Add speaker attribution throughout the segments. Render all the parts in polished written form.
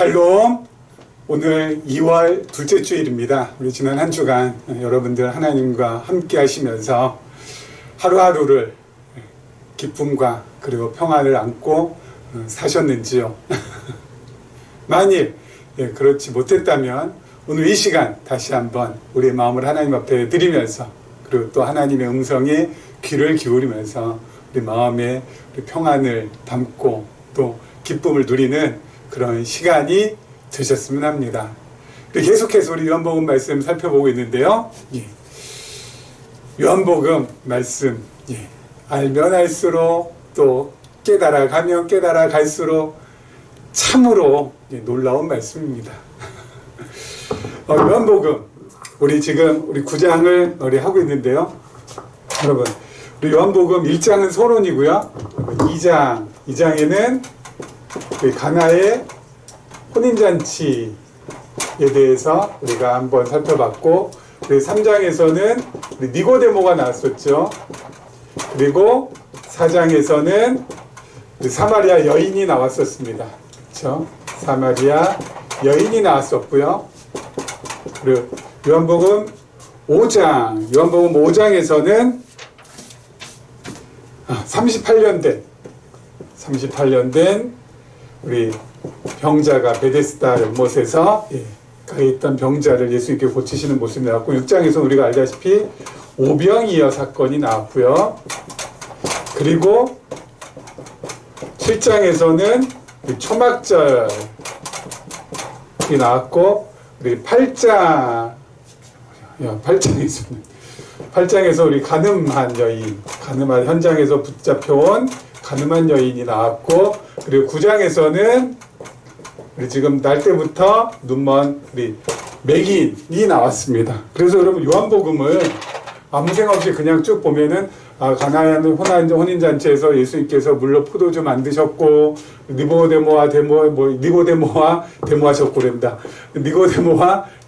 Speaker 1: 샬롬. 오늘 2월 둘째 주일입니다. 우리 지난 한 주간 여러분들 하나님과 함께 하시면서 하루하루를 기쁨과 그리고 평안을 안고 사셨는지요? 만일 그렇지 못했다면 오늘 이 시간 다시 한번 우리의 마음을 하나님 앞에 드리면서, 그리고 또 하나님의 음성에 귀를 기울이면서 우리 마음에 우리 평안을 담고 또 기쁨을 누리는 그런 시간이 되셨으면 합니다. 계속해서 우리 요한복음 말씀 살펴보고 있는데요. 요한복음 말씀 알면 알수록 또 깨달아가면 깨달아갈수록 참으로 놀라운 말씀입니다. 요한복음 우리 지금 우리 9장을 우리 하고 있는데요. 여러분, 우리 요한복음 1장은 서론이고요. 2장에는 가나의 혼인잔치에 대해서 우리가 한번 살펴봤고, 3장에서는 우리 니고데모가 나왔었죠. 그리고 4장에서는 사마리아 여인이 나왔었습니다. 그렇죠? 사마리아 여인이 나왔었고요. 그리고 요한복음 5장에서는 38년 된 우리 병자가 베데스다 연못에서 가 있던 병자를 예수님께 고치시는 모습이 나왔고, 6장에서는 우리가 알다시피 오병이어 사건이 나왔고요. 그리고 7장에서는 초막절이 나왔고, 우리 8장에서 우리 가늠한 현장에서 붙잡혀온 가늠한 여인이 나왔고, 그리고 9장에서는 우리 지금 날 때부터 눈먼 우리 매기인이 나왔습니다. 그래서 여러분, 요한복음을 아무 생각 없이 그냥 쭉 보면은 가나의 혼인잔치에서 예수님께서 물로 포도주 만드셨고, 니고데모와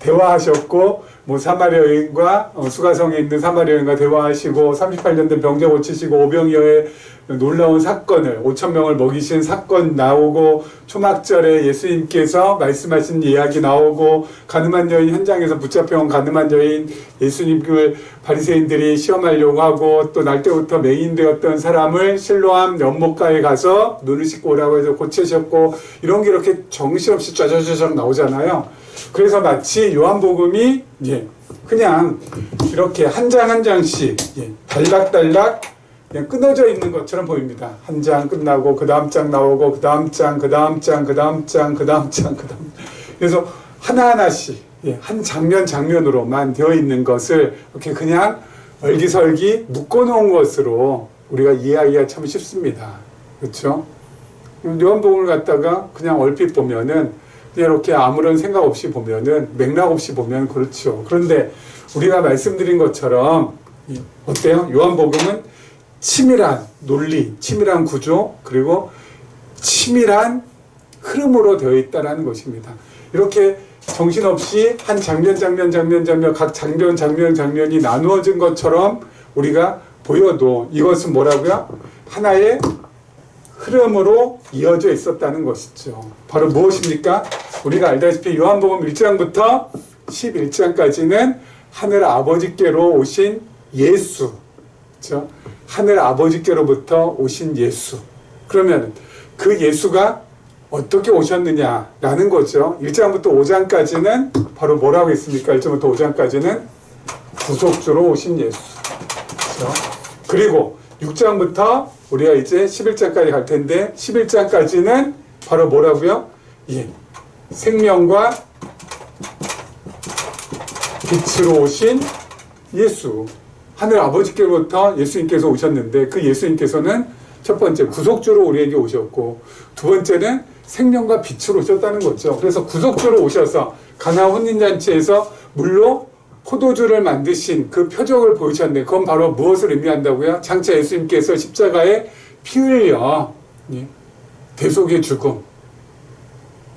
Speaker 1: 대화하셨고, 사마리아 여인과 수가성에 있는 사마리아 여인과 대화하시고, 38년 된 병자 고치시고, 오병이어의 놀라운 사건을 5,000명을 먹이신 사건 나오고, 초막절에 예수님께서 말씀하신 이야기 나오고, 가늠한 여인 현장에서 붙잡혀온 가늠한 여인 예수님을 바리새인들이 시험하려고 하고, 또 날 때부터 맹인되었던 사람을 실로암 연못가에 가서 눈을 씻고 오라고 해서 고치셨고, 이런 게 이렇게 정신없이 쫙쫙쫙 나오잖아요. 그래서 마치 요한복음이 그냥 이렇게 한 장 한 장씩 달락달락 그냥 끊어져 있는 것처럼 보입니다. 한 장 끝나고 그 다음 장 나오고 그 다음 장. 그래서 하나하나씩 한 장면으로만 되어 있는 것을 이렇게 그냥 얼기설기 묶어놓은 것으로 우리가 이해하기가 참 쉽습니다. 그렇죠? 요한복음을 갖다가 그냥 얼핏 보면은 이렇게 아무런 생각 없이 보면은, 맥락 없이 보면 그렇죠. 그런데 우리가 말씀드린 것처럼 어때요? 요한복음은 치밀한 논리, 치밀한 구조, 그리고 치밀한 흐름으로 되어 있다는 것입니다. 이렇게 정신없이 한 장면, 각 장면이 나누어진 것처럼 우리가 보여도 이것은 뭐라고요? 하나의 흐름으로 이어져 있었다는 것이죠. 바로 무엇입니까? 우리가 알다시피 요한복음 1장부터 11장까지는 하늘 아버지께로 오신 예수, 그렇죠? 하늘 아버지께로부터 오신 예수. 그러면 그 예수가 어떻게 오셨느냐라는 거죠. 1장부터 5장까지는 바로 뭐라고 했습니까? 1장부터 5장까지는 구속주로 오신 예수. 그렇죠? 그리고 6장부터 우리가 이제 11장까지 갈 텐데, 11장까지는 바로 뭐라고요? 생명과 빛으로 오신 예수. 하늘 아버지께로부터 예수님께서 오셨는데, 그 예수님께서는 첫 번째 구속주로 우리에게 오셨고, 두 번째는 생명과 빛으로 오셨다는 거죠. 그래서 구속주로 오셔서 가나 혼인잔치에서 물로 포도주를 만드신 그 표적을 보이셨는데, 그건 바로 무엇을 의미한다고요? 장차 예수님께서 십자가에 피 흘려 대속의 죽음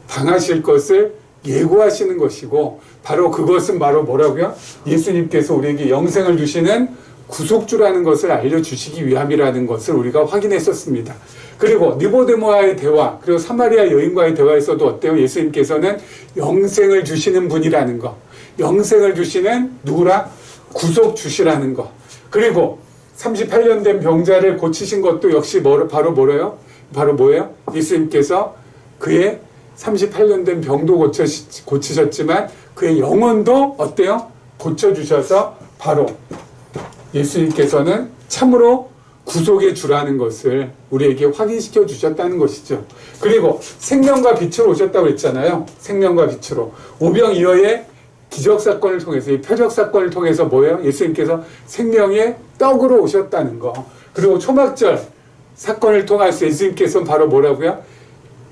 Speaker 1: 당하실 것을 예고하시는 것이고, 바로 그것은 바로 뭐라고요? 예수님께서 우리에게 영생을 주시는 구속주라는 것을 알려주시기 위함이라는 것을 우리가 확인했었습니다. 그리고 니고데모와의 대화, 그리고 사마리아 여인과의 대화에서도 어때요? 예수님께서는 영생을 주시는 분이라는 것, 영생을 주시는 누구라? 구속주시라는 것. 그리고 38년 된 병자를 고치신 것도 역시 바로 뭐래요? 바로 뭐예요? 예수님께서 그의 38년 된 병도 고치셨지만 그의 영혼도 어때요? 고쳐주셔서 바로 예수님께서는 참으로 구속의 주라는 것을 우리에게 확인시켜 주셨다는 것이죠. 그리고 생명과 빛으로 오셨다고 했잖아요. 생명과 빛으로. 오병이어의 기적사건을 통해서, 이 표적사건을 통해서 뭐예요? 예수님께서 생명의 떡으로 오셨다는 거. 그리고 초막절 사건을 통해서 예수님께서는 바로 뭐라고요?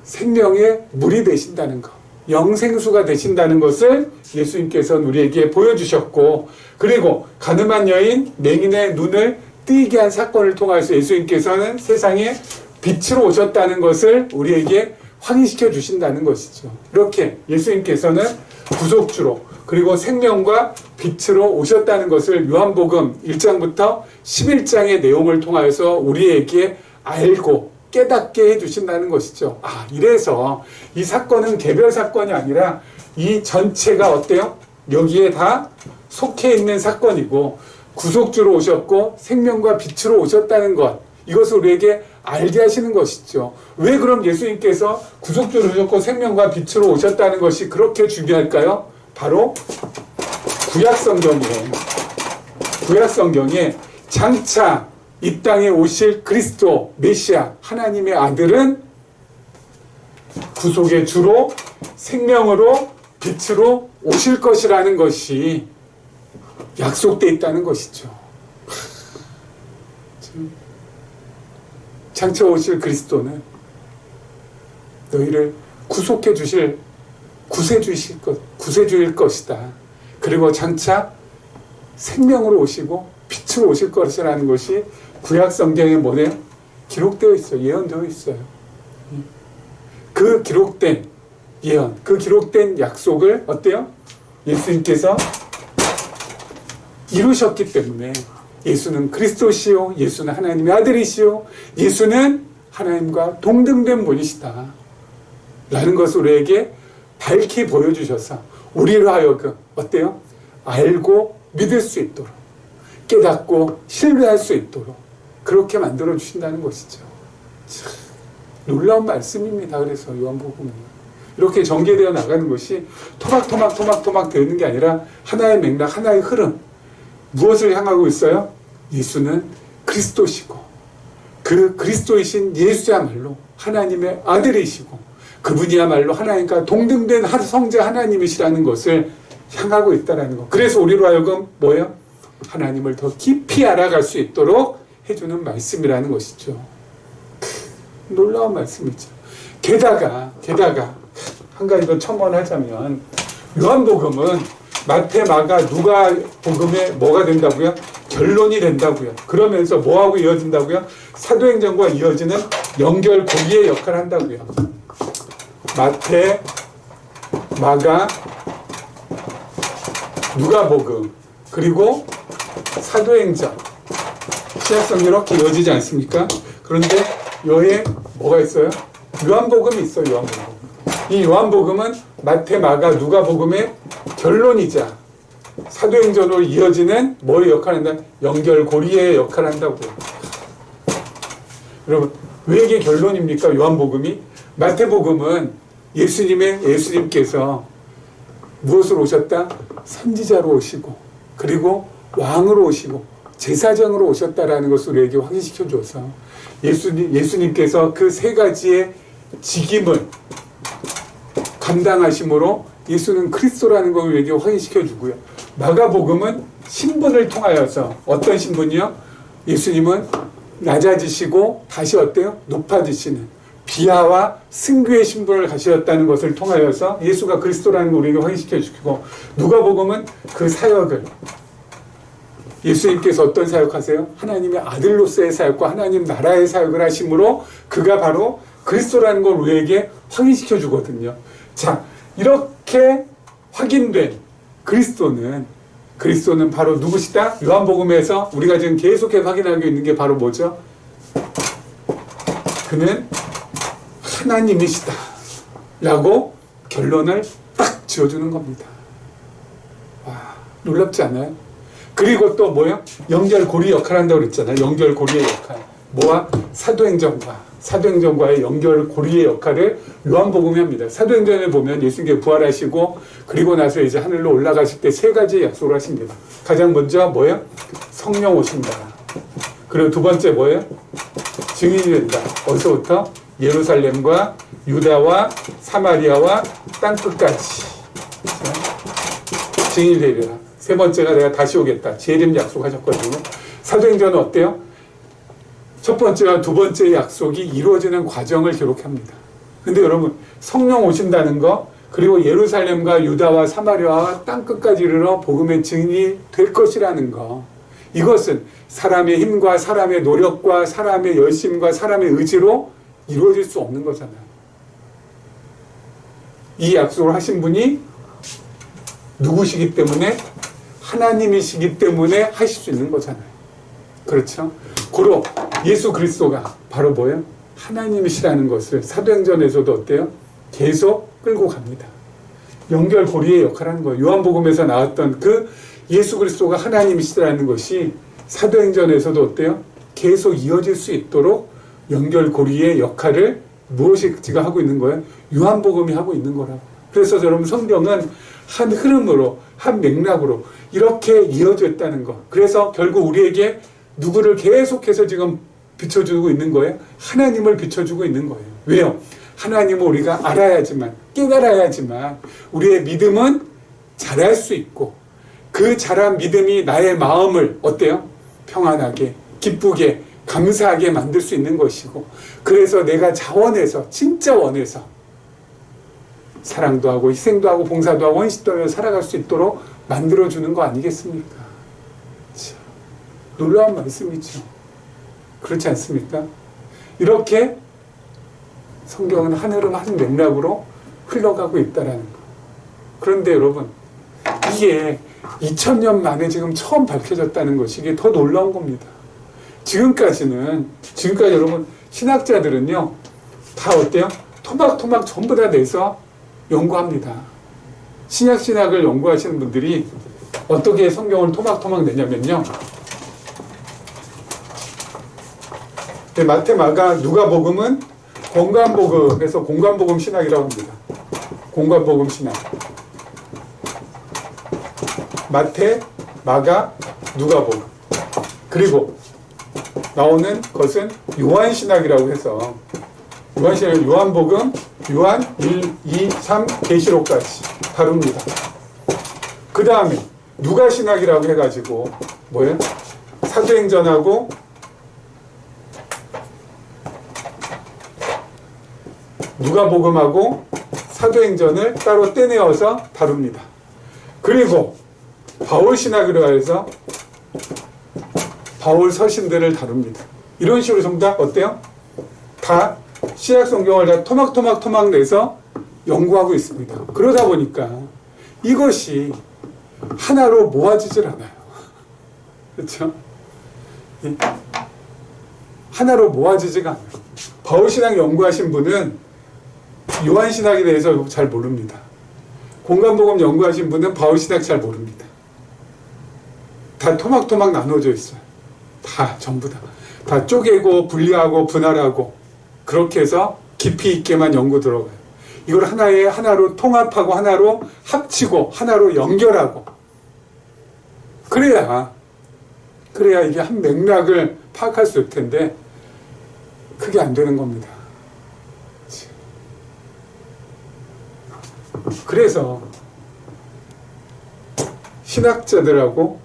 Speaker 1: 생명의 물이 되신다는 것. 영생수가 되신다는 것을 예수님께서는 우리에게 보여주셨고, 그리고 가늠한 여인 맹인의 눈을 뜨이게 한 사건을 통해서 예수님께서는 세상에 빛으로 오셨다는 것을 우리에게 확인시켜 주신다는 것이죠. 이렇게 예수님께서는 구속주로 그리고 생명과 빛으로 오셨다는 것을 요한복음 1장부터 11장의 내용을 통하여서 우리에게 알고 깨닫게 해주신다는 것이죠. 이래서 이 사건은 개별 사건이 아니라 이 전체가 어때요? 여기에 다 속해 있는 사건이고 구속주로 오셨고 생명과 빛으로 오셨다는 것, 이것을 우리에게 알게 하시는 것이죠. 왜 그럼 예수님께서 구속주로 오셨고 생명과 빛으로 오셨다는 것이 그렇게 중요할까요? 바로 구약성경에 장차 이 땅에 오실 그리스도 메시아 하나님의 아들은 구속의 주로 생명으로 빛으로 오실 것이라는 것이 약속되어 있다는 것이죠. 장차 오실 그리스도는 너희를 구속해 주실 구세주일 것이다. 그리고 장차 생명으로 오시고 빛으로 오실 것이라는 것이 구약 성경에 뭐래요? 기록되어 있어요. 예언되어 있어요. 그 기록된 예언, 그 기록된 약속을 어때요? 예수님께서 이루셨기 때문에 예수는 그리스도시요, 예수는 하나님의 아들이시요, 예수는 하나님과 동등된 분이시다 라는 것을 우리에게 밝히 보여주셔서 우리로 하여금 어때요? 알고 믿을 수 있도록, 깨닫고 신뢰할 수 있도록 그렇게 만들어 주신다는 것이죠. 참 놀라운 말씀입니다. 그래서 요한복음은 이렇게 전개되어 나가는 것이 토막토막 되는 게 아니라 하나의 맥락, 하나의 흐름. 무엇을 향하고 있어요? 예수는 그리스도시고 그 그리스도이신 예수야말로 하나님의 아들이시고 그분이야말로 하나님과 동등된 성자 하나님이시라는 것을 향하고 있다는 것. 그래서 우리로 하여금 뭐예요? 하나님을 더 깊이 알아갈 수 있도록 해주는 말씀이라는 것이죠. 놀라운 말씀이죠. 게다가 한 가지 더 첨언하자면 요한복음은 마태, 마가, 누가 복음에 뭐가 된다고요? 결론이 된다고요. 그러면서 뭐하고 이어진다고요? 사도행전과 이어지는 연결고리의 역할을 한다고요. 마태, 마가, 누가복음, 그리고 사도행전. 신약성경 이렇게 이어지지 않습니까? 그런데 여기에 뭐가 있어요? 요한복음이 있어요. 요한복음. 이 요한복음은 마태, 마가, 누가복음의 결론이자 사도행전으로 이어지는 뭐의 역할을 한다? 연결고리의 역할을 한다고요. 여러분, 왜 이게 결론입니까? 요한복음이? 마태복음은 예수님께서 무엇으로 오셨다? 선지자로 오시고 그리고 왕으로 오시고 제사장으로 오셨다라는 것을 우리에게 확인시켜줘서 예수님께서 그 세 가지의 직임을 감당하심으로 예수는 그리스도라는 걸 우리에게 확인시켜주고요. 마가복음은 신분을 통하여서 어떤 신분이요? 예수님은 낮아지시고 다시 어때요? 높아지시는 비하와 승귀의 신분을 가지셨다는 것을 통하여서 예수가 그리스도라는 걸 우리에게 확인시켜주고, 누가복음은 그 사역을 예수님께서 어떤 사역하세요? 하나님의 아들로서의 사역과 하나님 나라의 사역을 하심으로 그가 바로 그리스도라는 걸 우리에게 확인시켜 주거든요. 자, 이렇게 확인된 그리스도는 그리스도는 바로 누구시다? 요한복음에서 우리가 지금 계속해서 확인하고 있는 게 바로 뭐죠? 그는 하나님이시다 라고 결론을 딱 지어주는 겁니다. 와, 놀랍지 않아요? 그리고 또 뭐요? 연결고리 역할을 한다고 그랬잖아요. 연결고리의 역할. 뭐와? 사도행전과의 연결고리의 역할을 요한복음이 합니다. 사도행전에 보면 예수님께 부활하시고 그리고 나서 이제 하늘로 올라가실 때 세 가지 약속을 하십니다. 가장 먼저 뭐예요? 성령 오신다. 그리고 두 번째 뭐예요? 증인이 된다. 어디서부터? 예루살렘과 유다와 사마리아와 땅끝까지 증인이 되리라. 세 번째가 내가 다시 오겠다. 재림 약속하셨거든요. 사도행전은 어때요? 첫 번째와 두 번째 약속이 이루어지는 과정을 기록합니다. 근데 여러분, 성령 오신다는 거, 그리고 예루살렘과 유다와 사마리아와 땅끝까지 이르러 복음의 증인이 될 것이라는 거, 이것은 사람의 힘과 사람의 노력과 사람의 열심과 사람의 의지로 이루어질 수 없는 거잖아요. 이 약속을 하신 분이 누구시기 때문에? 하나님이시기 때문에 하실 수 있는 거잖아요. 그렇죠? 고로 예수 그리스도가 바로 뭐예요? 하나님이시라는 것을 사도행전에서도 어때요? 계속 끌고 갑니다. 연결고리의 역할을 하는 거예요. 요한복음에서 나왔던 그 예수 그리스도가 하나님이시라는 것이 사도행전에서도 어때요? 계속 이어질 수 있도록 연결고리의 역할을 무엇이가 하고 있는 거예요? 요한복음이 하고 있는 거라고. 그래서 여러분, 성경은 한 흐름으로, 한 맥락으로 이렇게 이어져 있다는 거. 그래서 결국 우리에게 누구를 계속해서 지금 비춰주고 있는 거예요? 하나님을 비춰주고 있는 거예요. 왜요? 하나님을 우리가 알아야지만, 깨달아야지만 우리의 믿음은 자랄 수 있고, 그 자란 믿음이 나의 마음을 어때요? 평안하게, 기쁘게, 감사하게 만들 수 있는 것이고, 그래서 내가 자원해서, 진짜 원해서 사랑도 하고 희생도 하고 봉사도 하고 헌신도 하며 살아갈 수 있도록 만들어주는 거 아니겠습니까? 참, 놀라운 말씀이죠. 그렇지 않습니까? 이렇게 성경은 하늘은 한 맥락으로 흘러가고 있다는 거. 그런데 여러분, 이게 2000년 만에 지금 처음 밝혀졌다는 것이 이게 더 놀라운 겁니다. 지금까지 여러분, 신학자들은요, 다 어때요? 토막토막 전부 다 내서 연구합니다. 신약신학을 연구하시는 분들이 어떻게 성경을 토막토막 내냐면요, 마태, 마가, 누가복음은 공관복음에서 공관복음 신학이라고 합니다. 공관복음 신학. 마태, 마가, 누가복음. 그리고 나오는 것은 요한신학이라고 해서 요한신학, 요한복음, 요한 1, 2, 3, 계시록까지 다룹니다. 그 다음에 누가신학이라고 해가지고 뭐예요? 사도행전하고 누가복음하고 사도행전을 따로 떼내어서 다룹니다. 그리고 바울신학이라고 해서 바울 서신들을 다룹니다. 이런 식으로 전부 다 어때요? 다 신약성경을 다 토막토막 내서 연구하고 있습니다. 그러다 보니까 이것이 하나로 모아지질 않아요. 그렇죠? 하나로 모아지지가 않아요. 바울신학 연구하신 분은 요한신학에 대해서 잘 모릅니다. 공관복음 연구하신 분은 바울신학 잘 모릅니다. 다 토막토막 나눠져 있어요. 다 전부 다 쪼개고 분리하고 분할하고 그렇게 해서 깊이 있게만 연구 들어가요. 이걸 하나로 통합하고 하나로 합치고 하나로 연결하고 그래야 이게 한 맥락을 파악할 수 있을 텐데 그게 안 되는 겁니다. 그래서 신학자들하고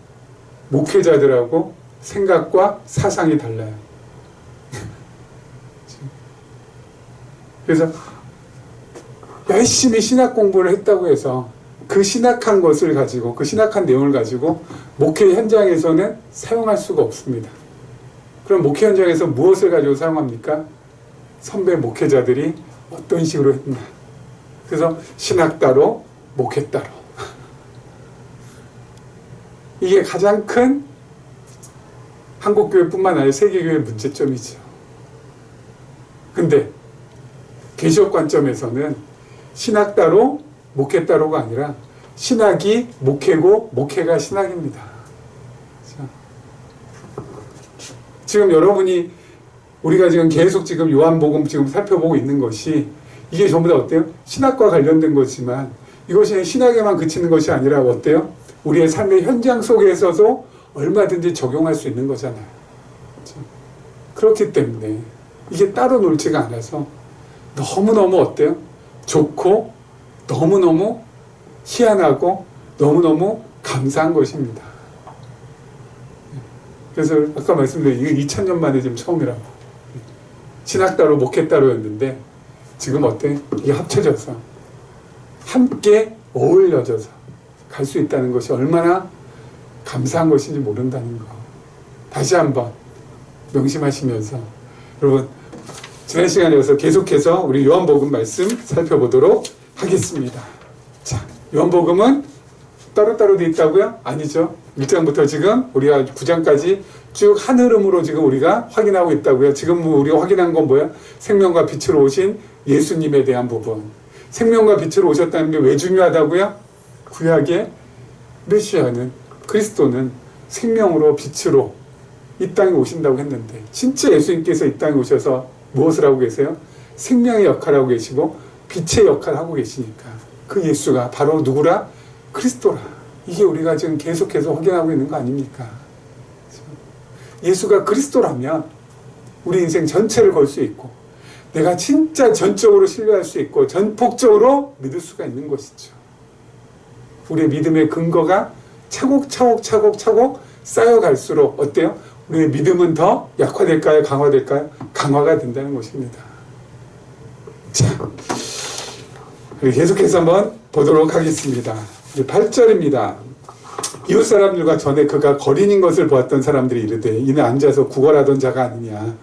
Speaker 1: 목회자들하고 생각과 사상이 달라요. 그래서 열심히 신학 공부를 했다고 해서 그 신학한 것을 가지고, 그 신학한 내용을 가지고 목회 현장에서는 사용할 수가 없습니다. 그럼 목회 현장에서 무엇을 가지고 사용합니까? 선배 목회자들이 어떤 식으로 했나. 그래서 신학 따로, 목회 따로. 이게 가장 큰 한국교회뿐만 아니라 세계교회의 문제점이죠. 근데 계시업 관점에서는 신학 따로 목회 따로가 아니라 신학이 목회고 목회가 신학입니다. 지금 여러분이 우리가 지금 계속 지금 요한복음 지금 살펴보고 있는 것이 이게 전부 다 어때요? 신학과 관련된 거지만 이것이 신학에만 그치는 것이 아니라 어때요? 우리의 삶의 현장 속에서도 얼마든지 적용할 수 있는 거잖아요. 그렇기 때문에 이게 따로 놀지가 않아서 너무너무 어때요? 좋고 너무너무 희한하고 너무너무 감사한 것입니다. 그래서 아까 말씀드린 이게 2000년 만에 지금 처음이라고. 신학 따로 목회 따로였는데 지금 어때? 이게 합쳐져서 함께 어울려져서 갈 수 있다는 것이 얼마나 감사한 것인지 모른다는 거. 다시 한번 명심하시면서 여러분 지난 시간에 이어서 계속해서 우리 요한복음 말씀 살펴보도록 하겠습니다. 자, 요한복음은 따로따로 돼 있다고요? 아니죠. 1장부터 지금 우리가 9장까지 쭉 한 흐름으로 지금 우리가 확인하고 있다고요. 지금 우리가 확인한 건 뭐야? 생명과 빛으로 오신 예수님에 대한 부분. 생명과 빛으로 오셨다는 게 왜 중요하다고요? 구약의 메시아는 그리스도는 생명으로 빛으로 이 땅에 오신다고 했는데 진짜 예수님께서 이 땅에 오셔서 무엇을 하고 계세요? 생명의 역할을 하고 계시고 빛의 역할을 하고 계시니까 그 예수가 바로 누구라? 그리스도라. 이게 우리가 지금 계속해서 확인하고 있는 거 아닙니까? 예수가 그리스도라면 우리 인생 전체를 걸 수 있고 내가 진짜 전적으로 신뢰할 수 있고 전폭적으로 믿을 수가 있는 것이죠. 우리의 믿음의 근거가 차곡차곡 쌓여갈수록 어때요? 우리의 믿음은 더 약화될까요? 강화될까요? 강화가 된다는 것입니다. 자, 계속해서 한번 보도록 하겠습니다. 8절입니다. 이웃 사람들과 전에 그가 거린인 것을 보았던 사람들이 이르되 이는 앉아서 구걸하던 자가 아니냐.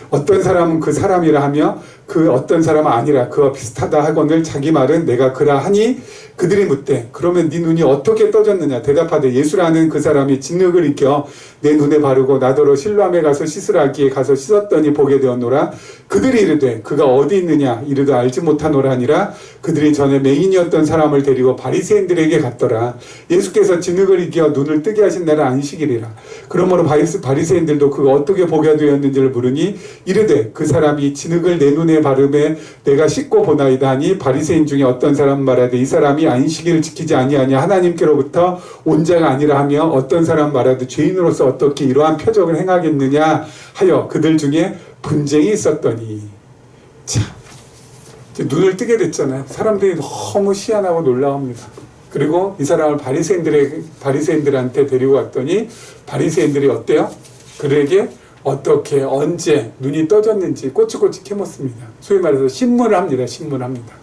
Speaker 1: 어떤 사람은 그 사람이라 하며 그 어떤 사람은 아니라 그와 비슷하다 하거늘 자기 말은 내가 그라 하니 그들이 묻되 그러면 네 눈이 어떻게 떠졌느냐. 대답하되 예수라는 그 사람이 진흙을 익혀 내 눈에 바르고 나더러 실로암에 가서 씻으라 하기에 가서 씻었더니 보게 되었노라. 그들이 이르되 그가 어디 있느냐. 이르되 알지 못하노라 하니라. 그들이 전에 맹인이었던 사람을 데리고 바리새인들에게 갔더라. 예수께서 진흙을 익혀 눈을 뜨게 하신 날은 안식일이라. 그러므로 바리새인들도 그가 어떻게 보게 되었는지를 물으니 이르되 그 사람이 진흙을 내 눈에 바르매 내가 씻고 보나이다 하니 바리새인 중에 어떤 사람은 말하되 이 사람이 안식일을 지키지 아니하냐 하나님께로부터 온 자가 아니라 하며 어떤 사람 말하되 죄인으로서 어떻게 이러한 표적을 행하겠느냐 하여 그들 중에 분쟁이 있었더니 자 이제 눈을 뜨게 됐잖아요. 사람들이 너무 희한하고 놀라웁니다. 그리고 이 사람을 바리새인들한테 데리고 갔더니 바리새인들이 어때요? 그에게 어떻게 언제 눈이 떠졌는지 꼬치꼬치 캐묻습니다. 소위 말해서 신문을 합니다. 신문합니다.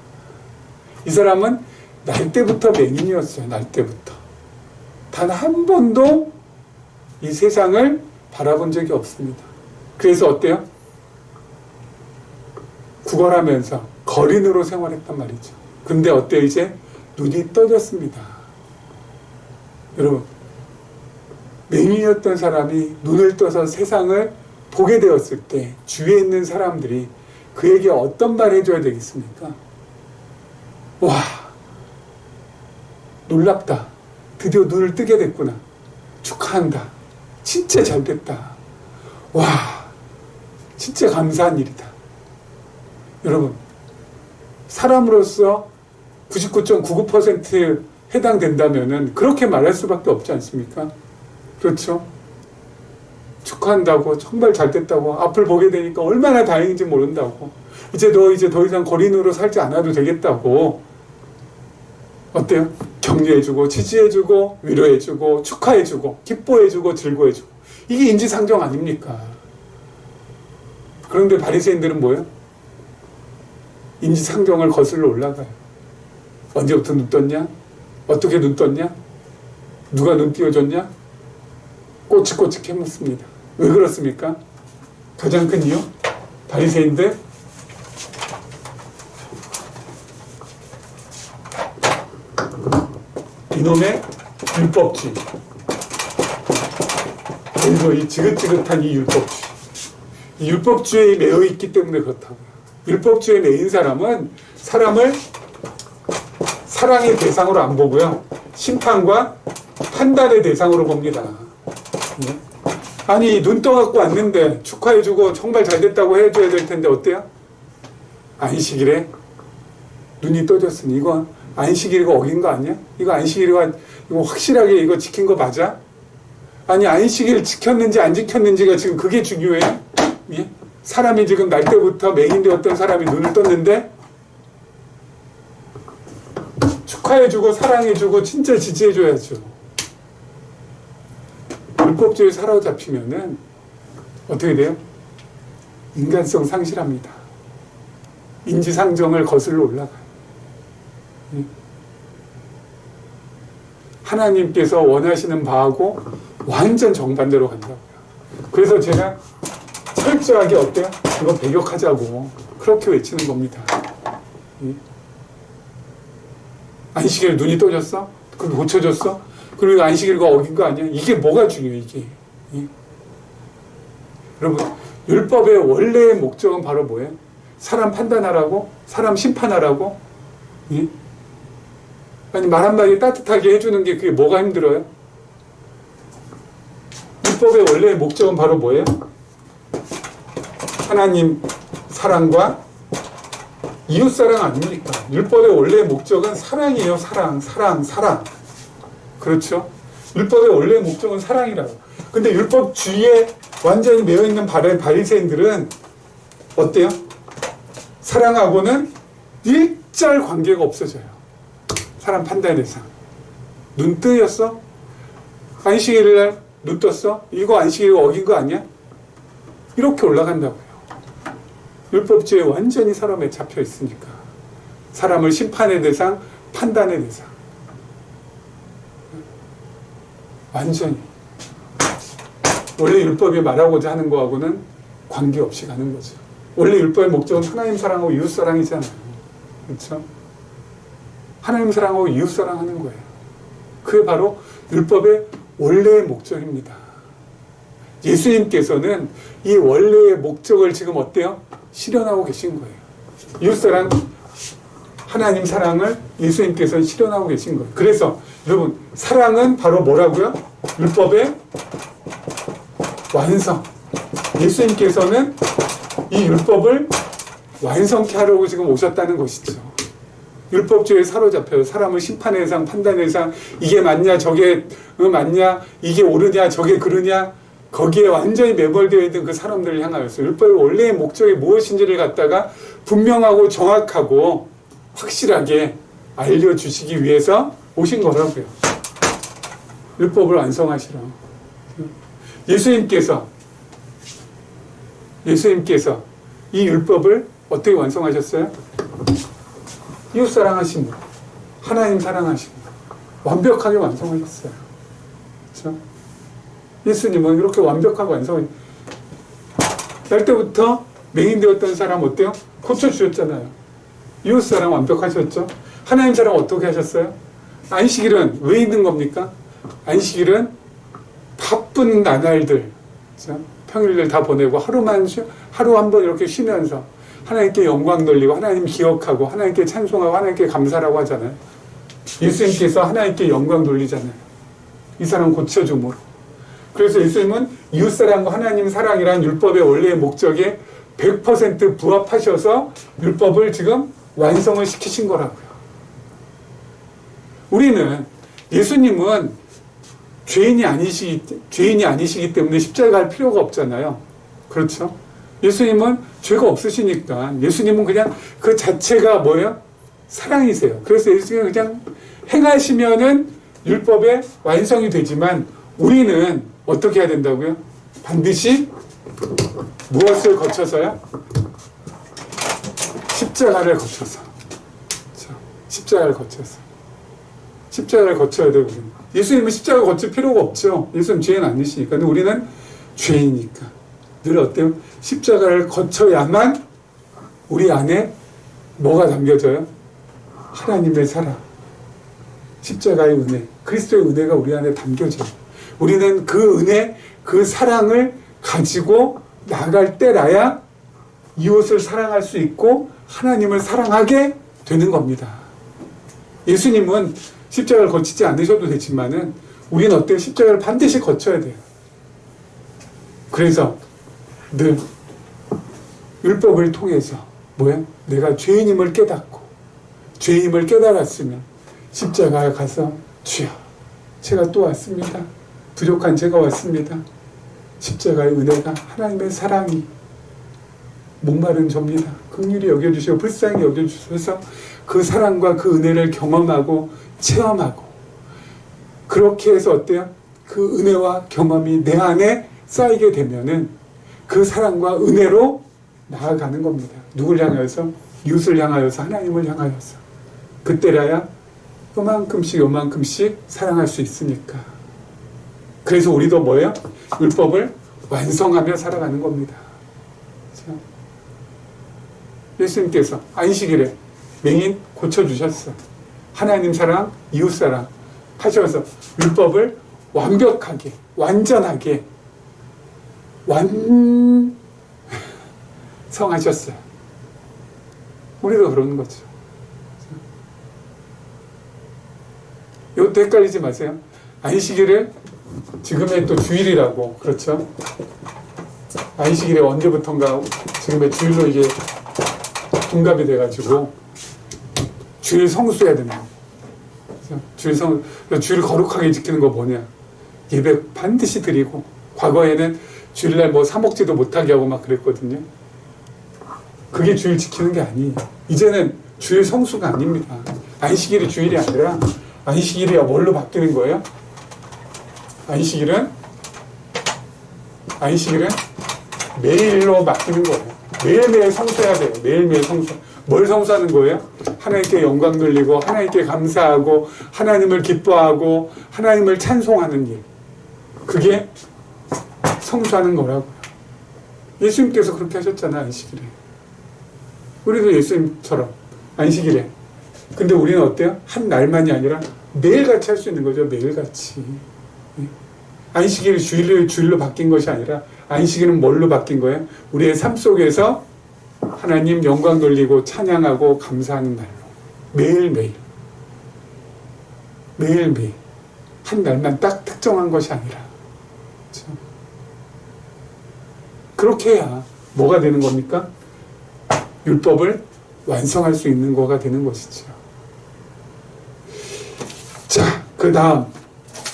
Speaker 1: 이 사람은 날 때부터 맹인이었어요. 날 때부터. 단 한 번도 이 세상을 바라본 적이 없습니다. 그래서 어때요? 구걸하면서 거린으로 생활했단 말이죠. 근데 어때요? 이제 눈이 떠졌습니다. 여러분 맹인이었던 사람이 눈을 떠서 세상을 보게 되었을 때 주위에 있는 사람들이 그에게 어떤 말 해줘야 되겠습니까? 와, 놀랍다. 드디어 눈을 뜨게 됐구나. 축하한다. 진짜 잘 됐다. 와, 진짜 감사한 일이다. 여러분, 사람으로서 99.99% 해당된다면은 그렇게 말할 수밖에 없지 않습니까? 그렇죠? 축하한다고, 정말 잘 됐다고, 앞을 보게 되니까 얼마나 다행인지 모른다고, 이제 더 이상 거린으로 살지 않아도 되겠다고, 어때요? 격려해주고, 지지해주고, 위로해주고, 축하해주고, 기뻐해주고, 즐거워해주고. 이게 인지상정 아닙니까? 그런데 바리새인들은 뭐예요? 인지상정을 거슬러 올라가요. 언제부터 눈 떴냐? 어떻게 눈 떴냐? 누가 눈 띄워줬냐? 꼬치꼬치 캐묻습니다. 왜 그렇습니까? 가장 큰 이유? 바리새인들 이놈의 율법주의. 그래서 이 지긋지긋한 이 율법주의. 이 율법주의에 매여 있기 때문에 그렇다고요. 율법주의에 매인 사람은 사람을 사랑의 대상으로 안 보고요. 심판과 판단의 대상으로 봅니다. 네? 아니 눈 떠갖고 왔는데 축하해주고 정말 잘 됐다고 해줘야 될 텐데 어때요? 안식일에 눈이 떠졌으니 이거 안식일이가 어긴 거 아니야? 이거 안식일이가 이거 확실하게 이거 지킨 거 맞아? 아니 안식일 지켰는지 안 지켰는지가 지금 그게 중요해? 예? 사람이 지금 날 때부터 맹인되었던 사람이 눈을 떴는데 축하해주고 사랑해주고 진짜 지지해줘야죠. 율법주의에 사로잡히면은 어떻게 돼요? 인간성 상실합니다. 인지상정을 거슬러 올라가요. 하나님께서 원하시는 바하고 완전 정반대로 간다고요. 그래서 제가 철저하게 어때요? 이거 배격하자고 그렇게 외치는 겁니다. 안식일 눈이 떠졌어? 그럼 고쳐졌어? 그리고 안식일과 어긴 거 아니야? 이게 뭐가 중요해 이게? 여러분 율법의 원래의 목적은 바로 뭐예요? 사람 판단하라고? 사람 심판하라고? 아니 말 한마디 따뜻하게 해주는 게 그게 뭐가 힘들어요? 율법의 원래의 목적은 바로 뭐예요? 하나님 사랑과 이웃사랑 아닙니까? 율법의 원래의 목적은 사랑이에요. 사랑. 그렇죠? 율법의 원래의 목적은 사랑이라고. 근데 율법주의에 완전히 매여있는 바리새인들은 어때요? 사랑하고는 일절 관계가 없어져요. 사람 판단의 대상. 눈 뜨였어? 안식일날 눈 떴어? 이거 안식일이 어긴 거 아니야? 이렇게 올라간다고요. 율법주의에 완전히 사람에 잡혀 있으니까. 사람을 심판의 대상, 판단의 대상. 완전히. 원래 율법이 말하고자 하는 거하고는 관계없이 가는 거죠. 원래 율법의 목적은 하나님 사랑하고 이웃 사랑이잖아요. 그렇죠? 하나님 사랑하고 이웃 사랑하는 거예요. 그게 바로 율법의 원래의 목적입니다. 예수님께서는 이 원래의 목적을 지금 어때요? 실현하고 계신 거예요. 이웃 사랑, 하나님 사랑을 예수님께서는 실현하고 계신 거예요. 그래서 여러분 사랑은 바로 뭐라고요? 율법의 완성. 예수님께서는 이 율법을 완성케 하려고 지금 오셨다는 것이죠. 율법주의에 사로잡혀요. 사람을 심판의 대상, 판단의 대상, 이게 맞냐, 저게 맞냐, 이게 옳으냐, 저게 그르냐, 거기에 완전히 매몰되어 있는 그 사람들을 향하여서 율법의 원래의 목적이 무엇인지를 갖다가 분명하고 정확하고 확실하게 알려주시기 위해서 오신 거라고요. 율법을 완성하시라. 예수님께서 이 율법을 어떻게 완성하셨어요? 이웃 사랑하심으로, 하나님 사랑하심으로 완벽하게 완성하셨어요. 그렇죠? 예수님은 이렇게 완벽하게 완성을 날 때부터 맹인되었던 사람 어때요? 고쳐주셨잖아요. 이웃 사랑 완벽하셨죠? 하나님 사랑 어떻게 하셨어요? 안식일은 왜 있는 겁니까? 안식일은 바쁜 나날들, 그렇죠? 평일들 다 보내고 하루 한 번 이렇게 쉬면서 하나님께 영광 돌리고 하나님 기억하고 하나님께 찬송하고 하나님께 감사라고 하잖아요. 예수님께서 하나님께 영광 돌리잖아요. 이 사람 고쳐줌으로. 그래서 예수님은 이웃사랑과 하나님 사랑이란 율법의 원래의 목적에 100% 부합하셔서 율법을 지금 완성을 시키신 거라고요. 우리는 예수님은 죄인이 아니시기 때문에 십자가 갈 필요가 없잖아요. 그렇죠? 예수님은 죄가 없으시니까 예수님은 그냥 그 자체가 뭐예요? 사랑이세요. 그래서 예수님은 그냥 행하시면은 율법의 완성이 되지만 우리는 어떻게 해야 된다고요? 반드시 무엇을 거쳐서요? 십자가를 거쳐서. 그렇죠? 십자가를 거쳐서. 십자가를 거쳐야 되고 예수님은 십자가 거칠 필요가 없죠. 예수님 죄인 아니시니까. 근데 우리는 죄이니까 늘 어때요? 십자가를 거쳐야만 우리 안에 뭐가 담겨져요? 하나님의 사랑, 십자가의 은혜, 그리스도의 은혜가 우리 안에 담겨져요. 우리는 그 은혜, 그 사랑을 가지고 나갈 때라야 이웃을 사랑할 수 있고 하나님을 사랑하게 되는 겁니다. 예수님은 십자가를 거치지 않으셔도 되지만은 우리는 어때요? 십자가를 반드시 거쳐야 돼요. 그래서 늘 율법을 통해서 뭐야? 내가 죄인임을 깨닫고 죄인임을 깨달았으면 십자가에 가서 주여 제가 또 왔습니다. 부족한 제가 왔습니다. 십자가의 은혜가 하나님의 사랑이 목마른 접니다. 긍휼히 여겨주시고 불쌍히 여겨주셔서 그 사랑과 그 은혜를 경험하고 체험하고 그렇게 해서 어때요? 그 은혜와 경험이 내 안에 쌓이게 되면은 그 사랑과 은혜로 나아가는 겁니다. 누굴 향하여서? 이웃을 향하여서, 하나님을 향하여서. 그때라야 요만큼씩 사랑할 수 있으니까. 그래서 우리도 뭐예요? 율법을 완성하며 살아가는 겁니다. 그렇죠? 예수님께서 안식일에 맹인 고쳐주셨어. 하나님 사랑, 이웃 사랑 하셔서 율법을 완벽하게, 완전하게 완성하셨어요. 우리도 그러는 거죠. 이것도 헷갈리지 마세요. 안식일을 지금의 또 주일이라고, 그렇죠? 안식일에 언제부턴가 지금의 주일로 이게 둔갑이 돼가지고 주일 성수해야 되는 거예요. 주일 거룩하게 지키는 거 뭐냐? 예배 반드시 드리고, 과거에는 주일날 뭐 사먹지도 못하게 하고 막 그랬거든요. 그게 주일 지키는 게 아니에요. 이제는 주일 성수가 아닙니다. 안식일이 주일이 아니라 안식일이 뭘로 바뀌는 거예요? 안식일은 매일로 바뀌는 거예요. 매일매일 성수해야 돼요. 매일매일 성수. 뭘 성수하는 거예요? 하나님께 영광 돌리고 하나님께 감사하고 하나님을 기뻐하고 하나님을 찬송하는 일. 그게 성수하는 거라고요. 예수님께서 그렇게 하셨잖아요. 안식일에. 우리도 예수님처럼 안식일에. 근데 우리는 어때요? 한 날만이 아니라 매일같이 할 수 있는 거죠. 매일같이. 안식일이 주일로 바뀐 것이 아니라 안식일은 뭘로 바뀐 거예요? 우리의 삶 속에서 하나님 영광 돌리고 찬양하고 감사하는 날로. 매일매일. 매일매일. 한 날만 딱 특정한 것이 아니라. 그렇죠? 그렇게 해야 뭐가 되는 겁니까? 율법을 완성할 수 있는 거가 되는 것이죠. 자, 그 다음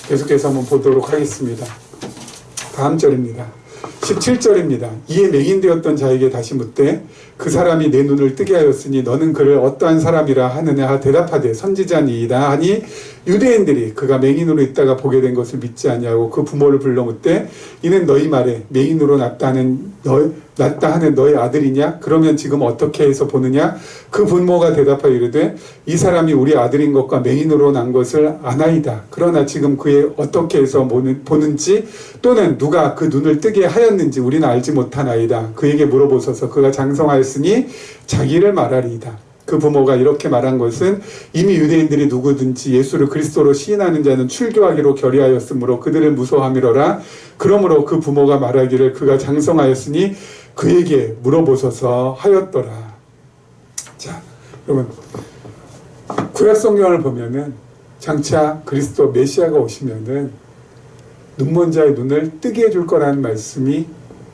Speaker 1: 계속해서 한번 보도록 하겠습니다. 다음 절입니다. 17절입니다. 이에 맹인되었던 자에게 다시 묻되 그 사람이 내 눈을 뜨게 하였으니 너는 그를 어떠한 사람이라 하느냐 대답하되 선지자니이다 하니 유대인들이 그가 맹인으로 있다가 보게 된 것을 믿지 아니하고 그 부모를 불러 묻되 이는 너희 말에 맹인으로 났다 하는 너희 아들이냐? 그러면 지금 어떻게 해서 보느냐? 그 부모가 대답하여 이르되 이 사람이 우리 아들인 것과 맹인으로 난 것을 아나이다. 그러나 지금 그의 어떻게 해서 보는지 또는 누가 그 눈을 뜨게 하였는지 우리는 알지 못하나이다. 그에게 물어보소서. 그가 장성하였으니 자기를 말하리이다. 그 부모가 이렇게 말한 것은 이미 유대인들이 누구든지 예수를 그리스도로 시인하는 자는 출교하기로 결의하였으므로 그들을 무서워함이로라. 그러므로 그 부모가 말하기를 그가 장성하였으니 그에게 물어보소서 하였더라. 자, 여러분 구약 성경을 보면은 장차 그리스도 메시아가 오시면은 눈먼 자의 눈을 뜨게 해줄 거라는 말씀이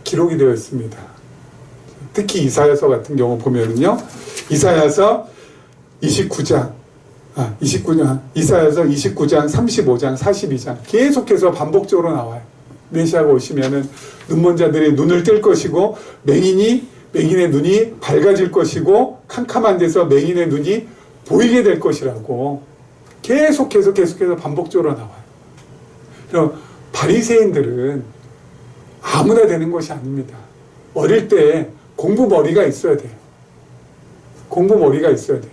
Speaker 1: 기록이 되어 있습니다. 특히 이사야서 같은 경우 보면은요, 이사야서 29장, 이사야서 29장, 35장, 42장 계속해서 반복적으로 나와요. 메시아가 오시면은 눈먼 자들의 눈을 뜰 것이고 맹인의 눈이 밝아질 것이고 캄캄한 데서 맹인의 눈이 보이게 될 것이라고 계속해서 반복적으로 나와요. 그럼 바리새인들은 아무나 되는 것이 아닙니다. 어릴 때 공부 머리가 있어야 돼요. 공부 머리가 있어야 돼요.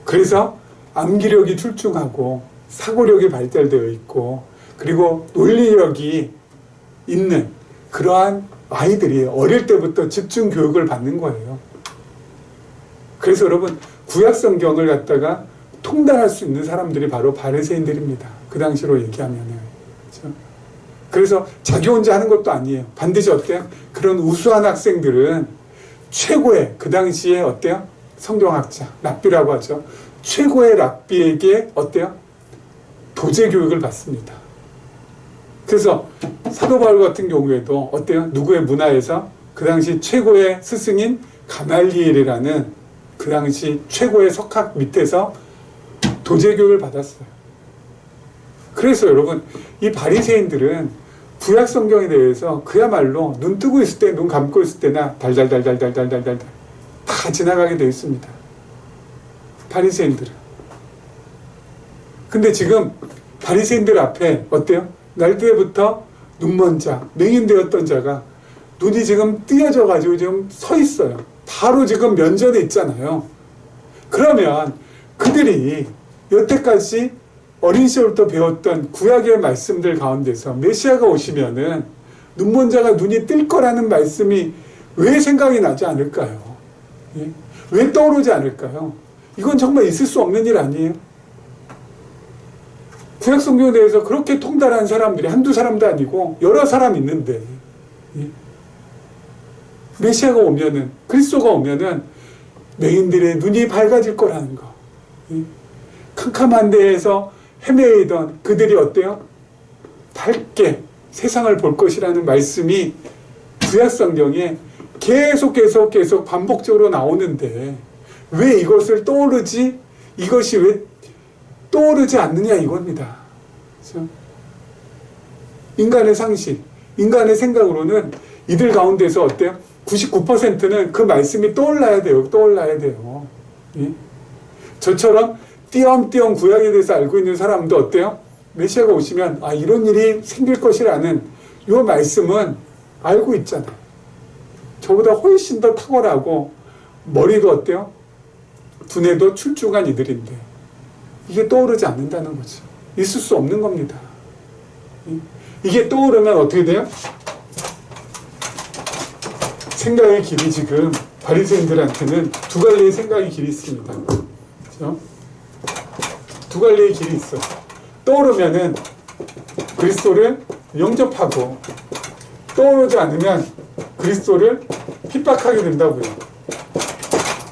Speaker 1: 그래서 암기력이 출중하고 사고력이 발달되어 있고 그리고 논리력이 있는 그러한 아이들이 어릴 때부터 집중 교육을 받는 거예요. 그래서 여러분 구약 성경을 갖다가 통달할 수 있는 사람들이 바로 바리새인들입니다. 그 당시로 얘기하면은. 그렇죠? 그래서 자기 혼자 하는 것도 아니에요. 반드시 어때요? 그런 우수한 학생들은 최고의, 그 당시에 어때요? 성경학자, 랍비라고 하죠. 최고의 랍비에게 어때요? 도제 교육을 받습니다. 그래서 사도 바울 같은 경우에도 어때요? 누구의 문화에서 그 당시 최고의 스승인 가말리엘이라는 그 당시 최고의 석학 밑에서 도제 교육을 받았어요. 그래서 여러분, 이 바리새인들은 구약 성경에 대해서 그야말로 눈 뜨고 있을 때, 눈 감고 있을 때나 달달달달달달달달 다 지나가게 되어 있습니다. 바리새인들은. 근데 지금 바리새인들 앞에 어때요? 날때부터 눈먼 자, 맹인되었던 자가 눈이 지금 띄어져 가지고 지금 서 있어요. 바로 지금 면전에 있잖아요. 그러면 그들이 여태까지 어린 시절부터 배웠던 구약의 말씀들 가운데서 메시아가 오시면은 눈먼 자가 눈이 뜰 거라는 말씀이 왜 생각이 나지 않을까요? 예? 왜 떠오르지 않을까요? 이건 정말 있을 수 없는 일 아니에요? 구약 성경에 대해서 그렇게 통달한 사람들이 한두 사람도 아니고 여러 사람 있는데, 예? 메시아가 오면은, 그리스도가 오면은 맹인들의 눈이 밝아질 거라는 거. 예? 캄캄한 데에서 헤매이던 그들이 어때요? 밝게 세상을 볼 것이라는 말씀이 구약 성경에 계속 반복적으로 나오는데 왜 이것을 떠오르지? 이것이 왜 떠오르지 않느냐 이겁니다. 그렇죠? 인간의 상식, 인간의 생각으로는 이들 가운데서 어때요? 99%는 그 말씀이 떠올라야 돼요. 떠올라야 돼요. 예? 저처럼 띄엄띄엄 구약에 대해서 알고 있는 사람도 어때요? 메시아가 오시면 아 이런 일이 생길 것이라는 이 말씀은 알고 있잖아요. 저보다 훨씬 더 탁월하고 머리도 어때요? 두뇌도 출중한 이들인데 이게 떠오르지 않는다는 거죠. 있을 수 없는 겁니다. 이게 떠오르면 어떻게 돼요? 생각의 길이 지금 바리새인들한테는 두 갈래의 생각의 길이 있습니다. 그렇죠? 두 갈래의 길이 있어요. 떠오르면은 그리스도를 영접하고 떠오르지 않으면 그리스도를 핍박하게 된다고요.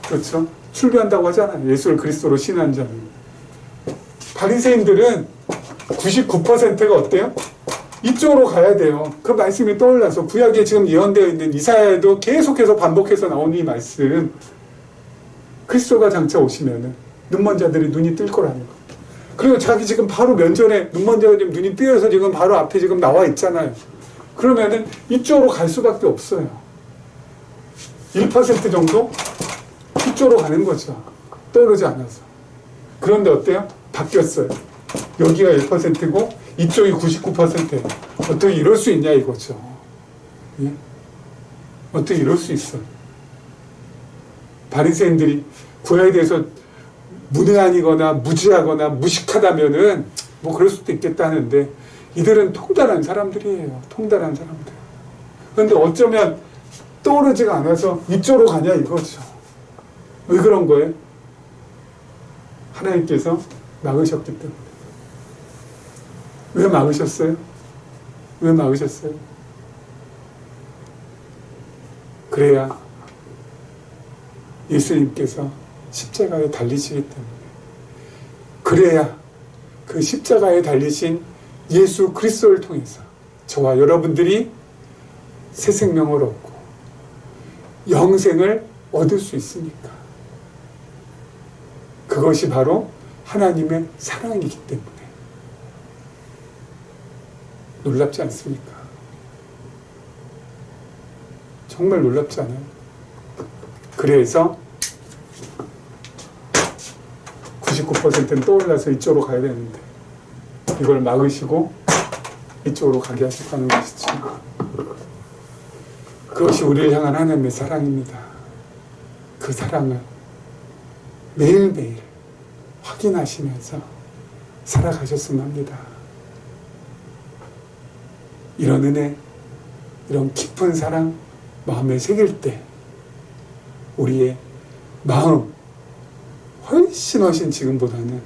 Speaker 1: 그렇죠? 출교한다고 하잖아요. 예수를 그리스도로 신한 자는. 바리새인들은 99%가 어때요? 이쪽으로 가야 돼요. 그 말씀이 떠올라서 구약에 지금 예언되어 있는 이사야에도 계속해서 반복해서 나오는 이 말씀, 그리스도가 장차 오시면은 눈먼 자들이 눈이 뜰 거라는 거. 그리고 자기 지금 바로 면전에 눈먼 자가 지금 눈이 뜨여서 지금 바로 앞에 지금 나와 있잖아요. 그러면은 이쪽으로 갈 수밖에 없어요. 1% 정도 이쪽으로 가는 거죠. 떠오르지 않아서. 그런데 어때요? 바뀌었어요. 여기가 1%고 이쪽이 99%예요. 어떻게 이럴 수 있냐 이거죠. 예? 어떻게 이럴 수 있어? 바리새인들이 구약에 대해서 문외한이거나 무지하거나 무식하다면은 뭐 그럴 수도 있겠다 하는데 이들은 통달한 사람들이에요. 통달한 사람들. 그런데 어쩌면 떠오르지가 않아서 이쪽으로 가냐 이거죠. 왜 그런 거예요? 하나님께서 막으셨기 때문에. 왜 막으셨어요? 왜 막으셨어요? 그래야 예수님께서 십자가에 달리시기 때문에. 그래야 그 십자가에 달리신 예수 그리스도를 통해서 저와 여러분들이 새 생명을 얻고 영생을 얻을 수 있으니까. 그것이 바로 하나님의 사랑이기 때문에. 놀랍지 않습니까? 정말 놀랍지 않아요? 그래서 99%는 떠올라서 이쪽으로 가야 되는데 이걸 막으시고 이쪽으로 가게 하셨다는 것이죠. 그것이 우리를 향한 하나님의 사랑입니다. 그 사랑을 매일매일 확인하시면서 살아가셨으면 합니다. 이런 은혜, 이런 깊은 사랑 마음에 새길 때 우리의 마음 훨씬 지금보다는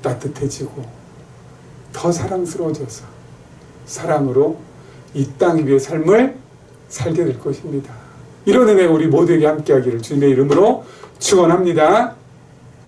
Speaker 1: 따뜻해지고 더 사랑스러워져서 사랑으로 이 땅 위의 삶을 살게 될 것입니다. 이런 은혜가 우리 모두에게 함께하기를 주님의 이름으로 축원합니다.